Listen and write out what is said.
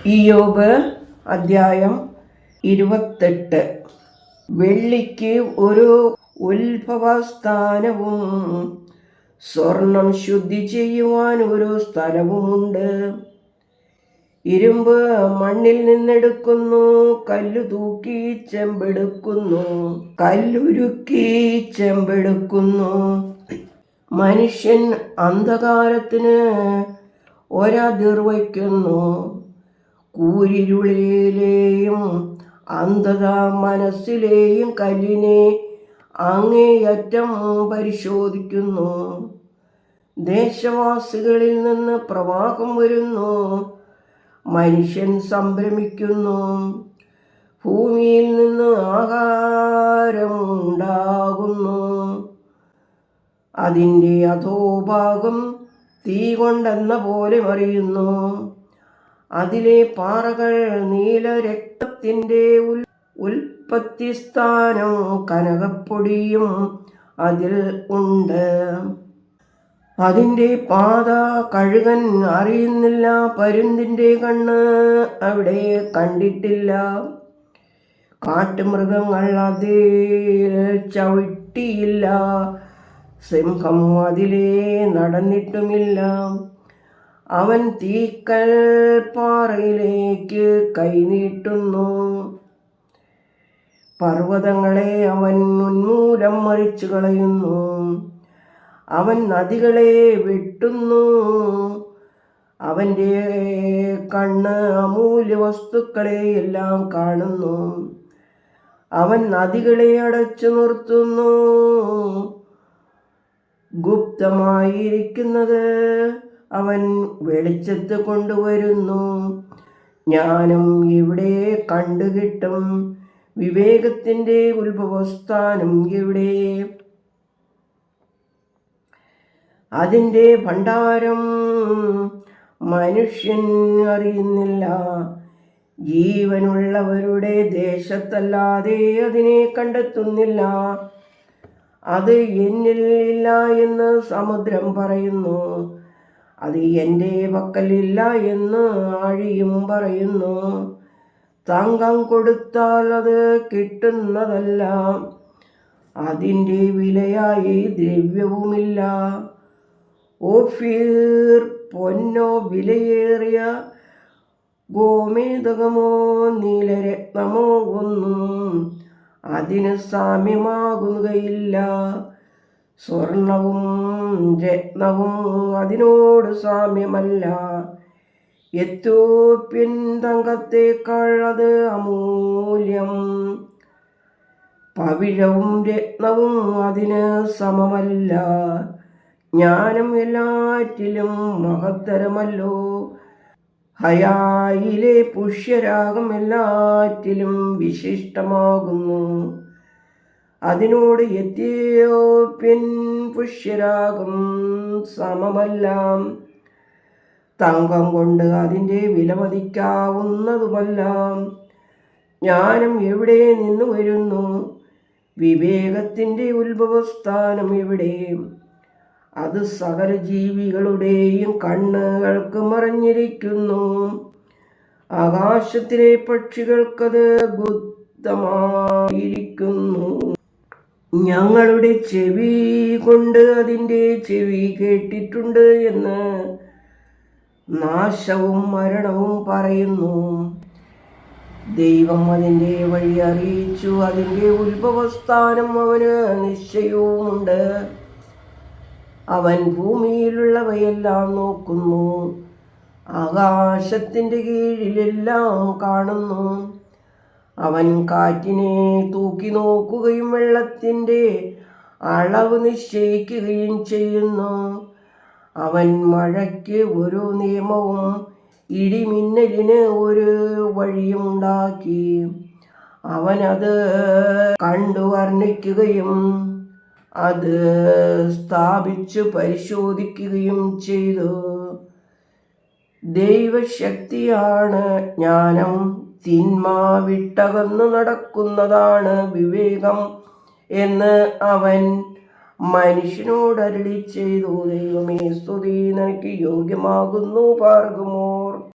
ഇയ്യോബ് അധ്യായം 28. വെള്ളിക്ക് ഒരു ഉത്ഭവസ്ഥാനവും സ്വർണം ശുദ്ധി ചെയ്യുവാൻ ഒരു സ്ഥലവുമുണ്ട്. ഇരുമ്പ് മണ്ണിൽ നിന്നെടുക്കുന്നു, കല്ലു തൂക്കി ചെമ്പെടുക്കുന്നു, കല്ലുരുക്കി ചെമ്പെടുക്കുന്നു. മനുഷ്യൻ അന്ധകാരത്തിന് ഒരതിർ വയ്ക്കുന്നു, കൂരിരുളിലെയും അന്ധത മനസ്സിലെയും കല്ലിനെ അങ്ങേയറ്റം പരിശോധിക്കുന്നു. ദേശവാസികളിൽ നിന്ന് പ്രവാഹം വരുന്നു, മനുഷ്യൻ സംഭ്രമിക്കുന്നു. ഭൂമിയിൽ നിന്ന് ആഹാരം ഉണ്ടാകുന്നു, അതിൻ്റെ അധോഭാഗം തീ കൊണ്ടെന്ന പോലെ മറിയുന്നു. അതിലെ പാറകൾ നീലരക്തത്തിൻ്റെ ഉൽപ്പത്തി സ്ഥാനം, കനകപ്പൊടിയും അതിൽ ഉണ്ട്. അതിൻ്റെ പാത കഴുകൻ അറിയുന്നില്ല, പരുന്തിൻ്റെ കണ്ണ് അവിടെ കണ്ടിട്ടില്ല. കാട്ടുമൃഗങ്ങൾ അതിൽ ചവിട്ടിയില്ല, സിംഹം അതിലേ നടന്നിട്ടുമില്ല. അവൻ തീക്കൽ പാറയിലേക്ക് കൈനീട്ടുന്നു, പർവ്വതങ്ങളെ അവൻ ഉന്മൂലം മറിച്ചു കളയുന്നു. അവൻ നദികളെ വെട്ടുന്നു, അവൻ്റെ കണ്ണ് അമൂല്യ വസ്തുക്കളെ എല്ലാം കാണുന്നു. അവൻ നദികളെ അടച്ചു നിർത്തുന്നു, ഗുപ്തമായിരിക്കുന്നത് അവൻ വെളിച്ചത്ത് കൊണ്ടുവരുന്നു. ജ്ഞാനം എവിടെ കണ്ടുകിട്ടും? വിവേകത്തിൻ്റെ ഉത്ഭവസ്ഥാനം എവിടെ? അതിൻ്റെ ഭണ്ഡാരം മനുഷ്യൻ അറിയുന്നില്ല. ജീവനുള്ളവരുടെ ദേശത്തല്ലാതെ അതിനെ കണ്ടെത്തുന്നില്ല. അത് എന്നിൽ ഇല്ല എന്ന് സമുദ്രം പറയുന്നു, അത് എൻ്റെ പക്കലില്ല എന്ന് ആഴിയും പറയുന്നു. തങ്കം കൊടുത്താൽ അത് കിട്ടുന്നതല്ല, അതിൻ്റെ വിലയായി ദ്രവ്യവുമില്ല. ഓഫീർ പൊന്നോ വിലയേറിയ ഗോമേതകമോ നീലരത്നമോ ഒന്നും അതിന് സാമ്യമാകുകയില്ല. സ്വർണവും രത്നവും അതിനോട് സാമ്യമല്ല. എത്യോപ്യൻ തങ്കത്തേക്കാൾ അത് അമൂല്യം. പവിഴവും രത്നവും അതിന് സമമല്ല. ജ്ഞാനം എല്ലാറ്റിലും മഹത്തരമല്ലോ. ഹയായിലെ പുഷ്യരാഗം എല്ലാറ്റിലും വിശിഷ്ടമാകുന്നു. അതിനോട് എത്യോപ്യൻ പുഷ്യരാഗം സമമല്ല. തങ്കം കൊണ്ട് അതിൻ്റെ വിലമതിക്കാവുന്നതുമല്ല. ജ്ഞാനം എവിടെ നിന്ന് വരുന്നു? വിവേകത്തിൻ്റെ ഉത്ഭവസ്ഥാനം എവിടെ? അത് സകല ജീവികളുടെയും കണ്ണുകൾക്ക് മറഞ്ഞിരിക്കുന്നു. ആകാശത്തിലെ പക്ഷികൾക്കത് ഗുപ്തമായിരിക്കുന്നു. ഞങ്ങളുടെ ചെവി കൊണ്ട് അതിൻ്റെ ചെവി കേട്ടിട്ടുണ്ട് എന്ന് നാശവും മരണവും പറയുന്നു. ദൈവം അതിൻ്റെ വഴി അറിയിച്ചു, അതിൻ്റെ ഉത്ഭവസ്ഥാനം അവന് നിശ്ചയവുമുണ്ട്. അവൻ ഭൂമിയിലുള്ളവയെല്ലാം നോക്കുന്നു, ആകാശത്തിൻ്റെ കീഴിലെല്ലാം കാണുന്നു. അവൻ കാറ്റിനെ തൂക്കി നോക്കുകയും വെള്ളത്തിൻ്റെ അളവ് നിശ്ചയിക്കുകയും ചെയ്യുന്നു. അവൻ മഴയ്ക്ക് ഒരു നിയമവും ഇടിമിന്നലിന് ഒരു വഴിയും ഉണ്ടാക്കി. അവനത് കണ്ടു വർണ്ണിക്കുകയും അത് സ്ഥാപിച്ചു പരിശോധിക്കുകയും ചെയ്തു. ദൈവശക്തിയാണ് ജ്ഞാനം, തിന്മ വിട്ടകന്നു നടക്കുന്നതാണ് വിവേകം എന്ന് അവൻ മനുഷ്യനോട് അരുളി ചെയ്തു. ദൈവമേ സ്തുതി, നിനക്ക് യോഗ്യമാകുന്നു. പാർക്കുമോ